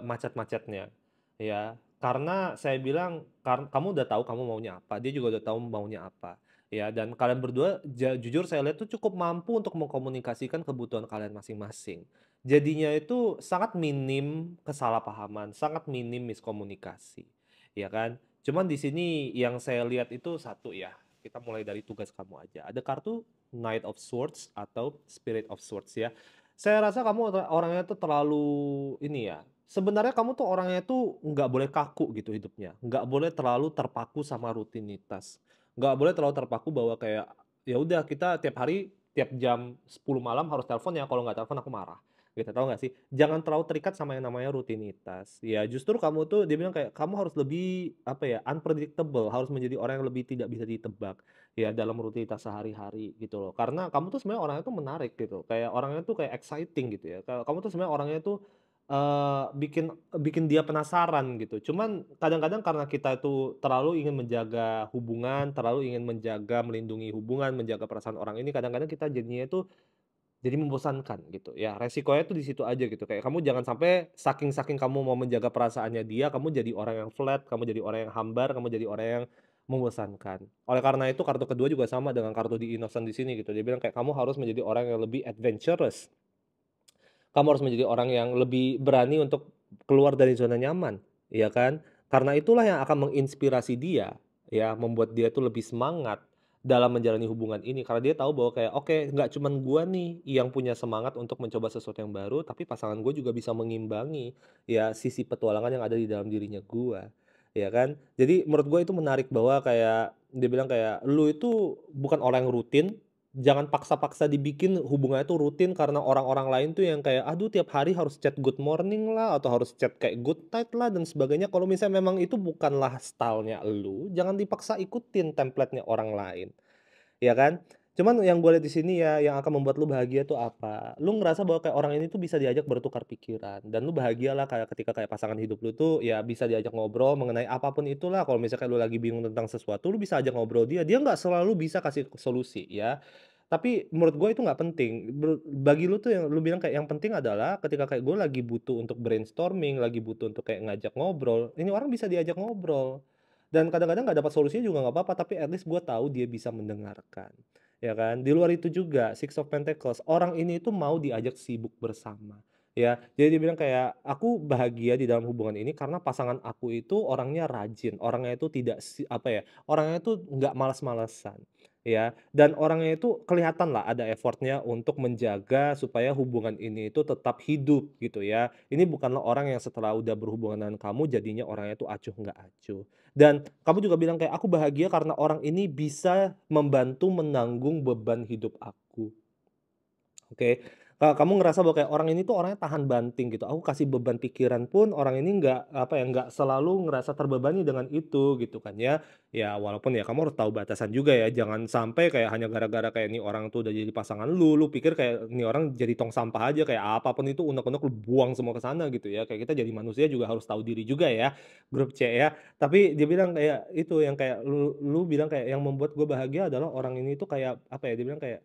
macet-macetnya, ya. Karena saya bilang, kamu udah tahu kamu maunya apa, dia juga udah tahu maunya apa, ya. Dan kalian berdua jujur saya lihat tuh cukup mampu untuk mengkomunikasikan kebutuhan kalian masing-masing. Jadinya itu sangat minim kesalahpahaman, sangat minim miskomunikasi, ya kan. Cuman di sini yang saya lihat itu satu ya, kita mulai dari tugas kamu aja. Ada kartu Knight of Swords atau Spirit of Swords ya. Saya rasa kamu orangnya tuh terlalu ini ya, sebenarnya kamu tuh orangnya tuh nggak boleh kaku gitu hidupnya, nggak boleh terlalu terpaku sama rutinitas, nggak boleh terlalu terpaku bahwa kayak, ya udah kita tiap hari, tiap jam 10 malam harus telepon ya, kalau nggak telepon aku marah, gitu. Tahu nggak sih? Jangan terlalu terikat sama yang namanya rutinitas. Ya justru kamu tuh dia bilang kayak, "Kamu harus lebih, apa ya, unpredictable, harus menjadi orang yang lebih tidak bisa ditebak." Ya dalam rutinitas sehari-hari gitu loh. Karena kamu tuh sebenarnya orangnya tuh menarik gitu, kayak orangnya tuh kayak exciting gitu ya. Kamu tuh sebenarnya orangnya tuh, bikin bikin dia penasaran gitu. Cuman kadang-kadang karena kita itu terlalu ingin menjaga hubungan, terlalu ingin menjaga, melindungi hubungan, menjaga perasaan orang ini, kadang-kadang kita jadinya itu Jadi membosankan gitu ya, resikonya tuh di situ aja gitu, kayak kamu jangan sampai saking-saking kamu mau menjaga perasaannya dia, kamu jadi orang yang flat, kamu jadi orang yang hambar, kamu jadi orang yang membosankan. Oleh karena itu kartu kedua juga sama dengan kartu di Innocent di sini gitu, dia bilang kayak kamu harus menjadi orang yang lebih adventurous, kamu harus menjadi orang yang lebih berani untuk keluar dari zona nyaman, ya kan? Karena itulah yang akan menginspirasi dia, ya, membuat dia tuh lebih semangat dalam menjalani hubungan ini. Karena dia tahu bahwa kayak, "Oke, nggak cuman gua nih yang punya semangat untuk mencoba sesuatu yang baru, tapi pasangan gue juga bisa mengimbangi, ya, sisi petualangan yang ada di dalam dirinya gua." Ya kan? Jadi menurut gue itu menarik bahwa kayak dia bilang kayak, "Lu itu bukan orang yang rutin, jangan paksa-paksa dibikin hubungannya tuh rutin karena orang-orang lain tuh yang kayak, aduh tiap hari harus chat good morning lah, atau harus chat kayak good night lah dan sebagainya." Kalau misalnya memang itu bukanlah style-nya elu, jangan dipaksa ikutin template-nya orang lain. Ya kan? Cuman yang gue lihat di sini ya, yang akan membuat lu bahagia tuh apa? Lu ngerasa bahwa kayak orang ini tuh bisa diajak bertukar pikiran dan lu bahagialah kayak ketika kayak pasangan hidup lu tuh ya bisa diajak ngobrol mengenai apapun itulah. Kalau misalkan lu lagi bingung tentang sesuatu, lu bisa ajak ngobrol dia. Dia nggak selalu bisa kasih solusi ya. Tapi menurut gue itu nggak penting. Bagi lu tuh yang lu bilang kayak yang penting adalah ketika kayak gue lagi butuh untuk brainstorming, lagi butuh untuk kayak ngajak ngobrol, ini orang bisa diajak ngobrol. Dan kadang-kadang nggak dapat solusinya juga nggak apa-apa, tapi at least gue tahu dia bisa mendengarkan, ya kan. Di luar itu juga Six of Pentacles, orang ini itu mau diajak sibuk bersama, ya. Jadi dia bilang kayak, "Aku bahagia di dalam hubungan ini karena pasangan aku itu orangnya rajin, orangnya itu tidak apa ya, orangnya itu nggak malas-malesan." Ya, dan orangnya itu kelihatan lah ada effortnya untuk menjaga supaya hubungan ini itu tetap hidup gitu ya. Ini bukanlah orang yang setelah udah berhubungan dengan kamu jadinya orangnya itu acuh nggak acuh. Dan kamu juga bilang kayak, "Aku bahagia karena orang ini bisa membantu menanggung beban hidup aku." Oke, kamu ngerasa bahwa kayak orang ini tuh orangnya tahan banting gitu, aku kasih beban pikiran pun orang ini nggak, apa ya, nggak selalu ngerasa terbebani dengan itu, gitu kan ya. Ya walaupun ya kamu harus tahu batasan juga ya, jangan sampai kayak hanya gara-gara kayak nih orang tuh udah jadi pasangan lu pikir kayak nih orang jadi tong sampah aja, kayak apapun itu unek-unek lu buang semua ke sana gitu ya. Kayak kita jadi manusia juga harus tahu diri juga ya, grup C ya. Tapi dia bilang kayak itu, yang kayak lu bilang kayak, "Yang membuat gue bahagia adalah orang ini tuh kayak," apa ya, dia bilang kayak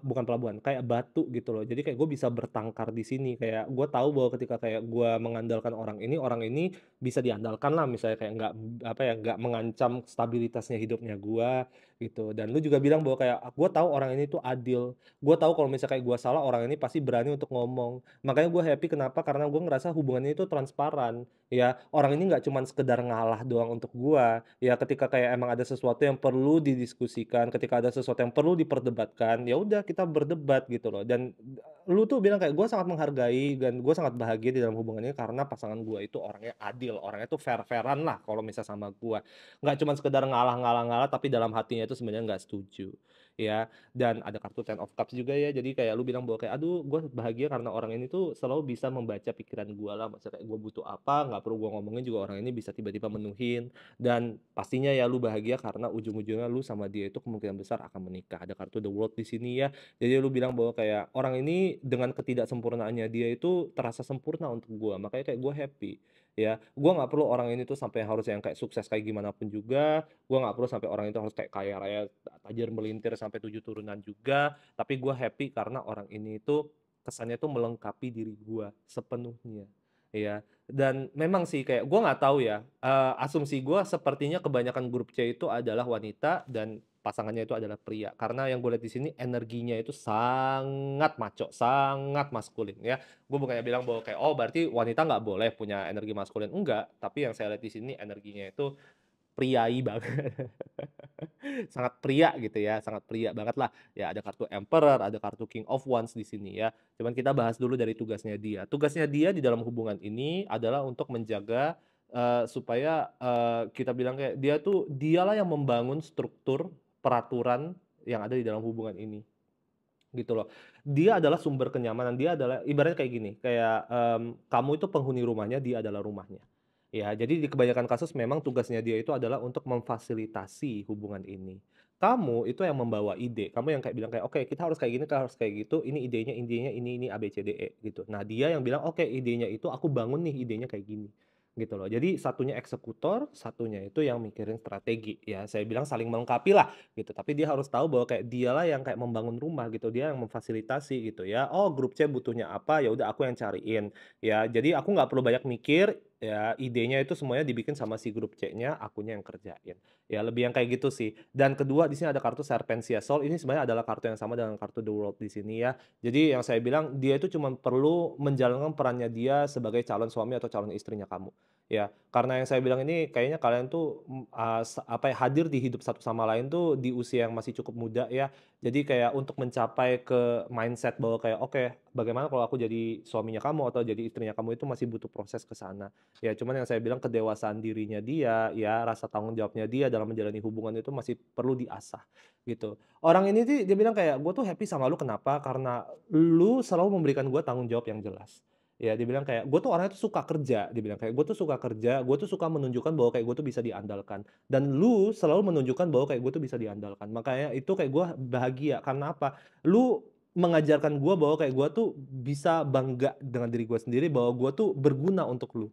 bukan pelabuhan, kayak batu gitu loh. Jadi kayak gue bisa bertangkar di sini, kayak gue tahu bahwa ketika kayak gue mengandalkan orang ini bisa diandalkan lah, misalnya kayak nggak, apa ya, nggak mengancam stabilitasnya hidupnya gue, gitu. Dan lu juga bilang bahwa kayak, "Gue tahu orang ini tuh adil, gue tahu kalau misalnya kayak gue salah, orang ini pasti berani untuk ngomong." Makanya gue happy kenapa, karena gue ngerasa hubungan ini tuh transparan, ya. Orang ini nggak cuman sekedar ngalah doang untuk gue, ya ketika kayak emang ada sesuatu yang perlu didiskusikan, ketika ada sesuatu yang perlu diperdebatkan, ya udah kita berdebat gitu loh. Dan lu tuh bilang kayak, "Gue sangat menghargai dan gue sangat bahagia di dalam hubungan ini karena pasangan gue itu orangnya adil, orangnya tuh fair-fairan lah kalau misal sama gue. Nggak cuman sekedar ngalah-ngalah-ngalah tapi dalam hatinya itu sebenarnya nggak setuju." Ya, dan ada kartu Ten of Cups juga ya, jadi kayak lu bilang bahwa kayak, "Aduh gue bahagia karena orang ini tuh selalu bisa membaca pikiran gue lah, maksudnya kayak gue butuh apa, nggak perlu gue ngomongin juga orang ini bisa tiba-tiba menuhin." Dan pastinya ya lu bahagia karena ujung-ujungnya lu sama dia itu kemungkinan besar akan menikah. Ada kartu The World di sini ya. Jadi lu bilang bahwa kayak orang ini dengan ketidaksempurnaannya dia itu terasa sempurna untuk gua. Makanya kayak gua happy ya. Gua nggak perlu orang ini tuh sampai harus yang kayak sukses kayak gimana pun juga. Gua nggak perlu sampai orang itu harus kayak kaya raya, tajir melintir sampai 7 turunan juga. Tapi gua happy karena orang ini itu kesannya tuh melengkapi diri gua sepenuhnya. Ya, dan memang sih kayak gue nggak tahu ya, asumsi gue sepertinya kebanyakan grup C itu adalah wanita dan pasangannya itu adalah pria. Karena yang gue lihat di sini energinya itu sangat macho, sangat maskulin ya. Gue bukannya bilang bahwa kayak, "Oh berarti wanita nggak boleh punya energi maskulin." Enggak, tapi yang saya lihat di sini energinya itu priai banget. Sangat pria gitu ya, sangat pria banget lah. Ya ada kartu Emperor, ada kartu King of Wands di sini ya. Cuman kita bahas dulu dari tugasnya dia. Tugasnya dia di dalam hubungan ini adalah untuk menjaga, supaya, kita bilang kayak dialah yang membangun struktur, peraturan yang ada di dalam hubungan ini, gitu loh. Dia adalah sumber kenyamanan, dia adalah ibaratnya kayak gini, kayak, kamu itu penghuni rumahnya, dia adalah rumahnya. Ya, jadi di kebanyakan kasus memang tugasnya dia itu adalah untuk memfasilitasi hubungan ini. Kamu itu yang membawa ide, kamu yang kayak bilang kayak, "Oke, kita harus kayak gini, kita harus kayak gitu, ini idenya ini, A, B, C, D, E," gitu. Nah, dia yang bilang, "Oke, idenya itu aku bangun nih idenya kayak gini." gitu loh. Jadi satunya eksekutor, satunya itu yang mikirin strategi. Ya saya bilang saling melengkapi lah gitu, tapi dia harus tahu bahwa kayak dialah yang kayak membangun rumah gitu, dia yang memfasilitasi gitu ya. Oh grup C butuhnya apa, ya udah aku yang cariin, ya. Jadi aku nggak perlu banyak mikir, ya idenya itu semuanya dibikin sama si grup C-nya, akunya yang kerjain. Ya lebih yang kayak gitu sih. Dan kedua di sini ada kartu Serpentia Sol, ini sebenarnya adalah kartu yang sama dengan kartu The World di sini ya. Jadi yang saya bilang, dia itu cuma perlu menjalankan perannya dia sebagai calon suami atau calon istrinya kamu. Ya, karena yang saya bilang ini kayaknya kalian tuh, apa ya, hadir di hidup satu sama lain tuh di usia yang masih cukup muda ya. Jadi kayak untuk mencapai ke mindset bahwa kayak, "Oke, bagaimana kalau aku jadi suaminya kamu atau jadi istrinya kamu," itu masih butuh proses ke sana. Ya cuman yang saya bilang kedewasaan dirinya dia, ya rasa tanggung jawabnya dia dalam menjalani hubungan itu masih perlu diasah, gitu. Orang ini sih dia bilang kayak, "Gue tuh happy sama lu kenapa? Karena lu selalu memberikan gue tanggung jawab yang jelas." Ya dia bilang kayak, "Gue tuh orangnya tuh suka kerja," dia bilang kayak, "Gue tuh suka kerja, gue tuh suka menunjukkan bahwa kayak gue tuh bisa diandalkan. Dan lu selalu menunjukkan bahwa kayak gue tuh bisa diandalkan. Makanya itu kayak gue bahagia, karena apa? Lu mengajarkan gue bahwa kayak gue tuh bisa bangga dengan diri gue sendiri bahwa gue tuh berguna untuk lu."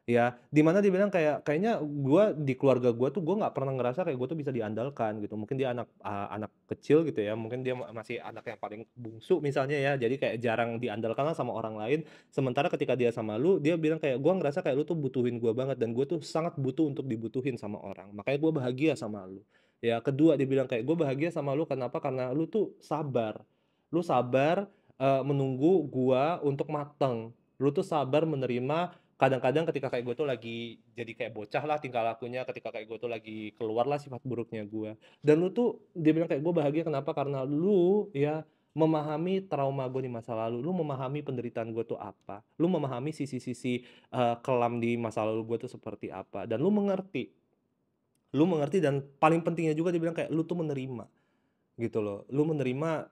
Ya, di mana dia bilang kayak, "Kayaknya gua di keluarga gua tuh gua nggak pernah ngerasa kayak gua tuh bisa diandalkan," gitu. Mungkin dia anak kecil gitu ya, mungkin dia masih anak yang paling bungsu misalnya ya, jadi kayak jarang diandalkan lah sama orang lain. Sementara ketika dia sama lu, dia bilang kayak, "Gua ngerasa kayak lu tuh butuhin gua banget dan gua tuh sangat butuh untuk dibutuhin sama orang. Makanya gua bahagia sama lu." Ya, kedua dia bilang kayak, "Gua bahagia sama lu kenapa? Karena lu tuh sabar. Lu sabar, menunggu gua untuk mateng. Lu tuh sabar menerima kadang-kadang ketika kayak gue tuh lagi jadi kayak bocah lah tingkah lakunya, ketika kayak gue tuh lagi keluar lah sifat buruknya gue. Dan lu tuh dia bilang kayak, "Gue bahagia kenapa? Karena lu ya memahami trauma gue di masa lalu, lu memahami penderitaan gue tuh apa, lu memahami sisi-sisi, kelam di masa lalu gue tuh seperti apa, dan lu mengerti dan paling pentingnya juga dia bilang kayak lu tuh menerima." Gitu loh. Lu menerima,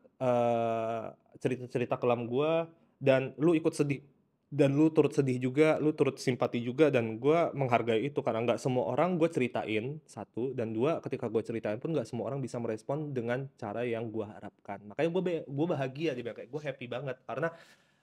cerita-cerita kelam gua dan lu ikut sedih dan lu turut sedih juga, lu turut simpati juga dan gua menghargai itu karena nggak semua orang gue ceritain, satu, dan 2 ketika gue ceritain pun nggak semua orang bisa merespon dengan cara yang gua harapkan. Makanya gue bahagia dia bilang kayak, "Gue happy banget karena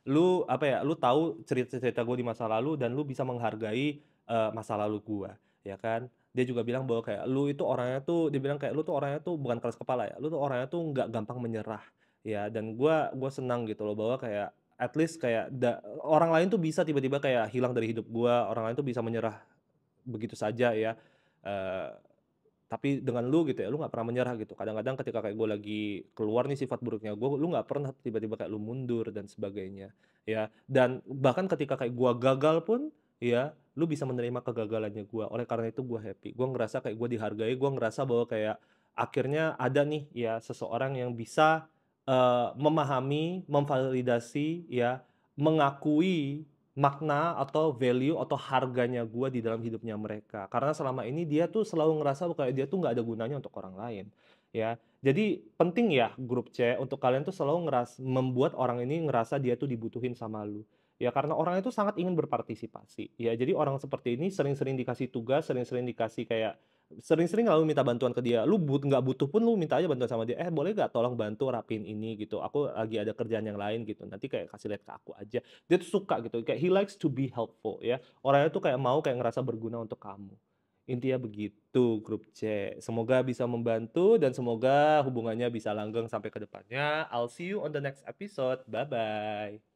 lu, apa ya, lu tahu cerita-cerita gue di masa lalu dan lu bisa menghargai, masa lalu gua," ya kan. Dia juga bilang bahwa kayak, "Lu itu orangnya tuh," dia bilang kayak, "Lu tuh orangnya tuh bukan keras kepala ya, lu tuh orangnya tuh nggak gampang menyerah." Ya, dan gua senang gitu loh bahwa kayak at least kayak orang lain tuh bisa tiba-tiba kayak hilang dari hidup gua, orang lain tuh bisa menyerah begitu saja ya, eee tapi dengan lu gitu ya, lu nggak pernah menyerah gitu. Kadang-kadang ketika kayak gue lagi keluar nih sifat buruknya gue, lu nggak pernah tiba-tiba kayak lu mundur dan sebagainya, ya. Dan bahkan ketika kayak gue gagal pun, ya, lu bisa menerima kegagalannya gue. Oleh karena itu gue happy. Gue ngerasa kayak gue dihargai, gue ngerasa bahwa kayak akhirnya ada nih ya seseorang yang bisa, memahami, memvalidasi, ya, mengakui makna atau value atau harganya gua di dalam hidupnya mereka. Karena selama ini dia tuh selalu ngerasa kayak dia tuh nggak ada gunanya untuk orang lain, ya. Jadi penting ya grup C untuk kalian tuh selalu membuat orang ini ngerasa dia tuh dibutuhin sama lu. Ya karena orang itu sangat ingin berpartisipasi, ya. Jadi orang seperti ini sering-sering dikasih tugas, sering-sering dikasih kayak sering-sering lalu minta bantuan ke dia. Lu nggak butuh pun lu minta aja bantuan sama dia, "Eh, boleh nggak tolong bantu rapiin ini?" gitu. "Aku lagi ada kerjaan yang lain," gitu. "Nanti kayak kasih lihat ke aku aja." Dia tuh suka gitu, kayak he likes to be helpful ya. Orangnya tuh kayak mau kayak ngerasa berguna untuk kamu. Intinya begitu grup C. Semoga bisa membantu dan semoga hubungannya bisa langgeng sampai ke depannya. I'll see you on the next episode. Bye-bye.